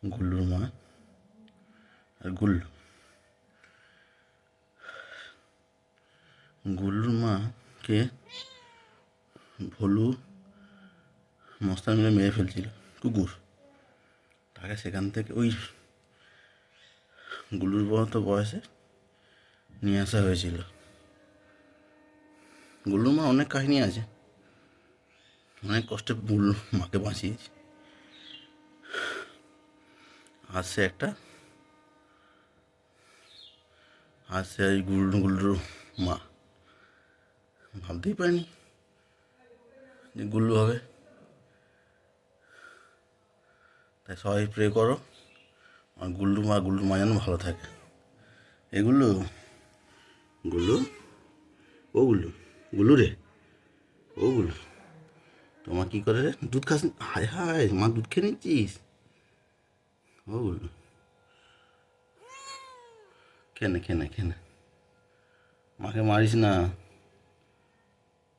গুল্লুর মা আর গুল্লুর মাকে ভোলু মস্তান মিলে মেরে ফেলছিল কুকুর। তাকে সেখান থেকে ওই গুল্লুর মতো বয়সে নিয়ে আসা হয়েছিল। গুল্লুর মা অনেক কাহিনী আছে, অনেক কষ্টে গুল্লুর মাকে বাঁচিয়েছে। আর সে ওই গুল্লুর মা ভাবতেই পারিনি যে গুল্লু হবে। তাই সবাই প্রে করো আর গুল্লুর মা যেন ভালো থাকে। এগুলো গুল্লু, ও গুল্লু রে, ও গুল্লু, তোমার কী করে রে? দুধ খাস? হায় হায়, মা দুধ খেয়ে নিচ্ছিস? ও গুল্লু, খেয়ে নে, মাকে মারিস না।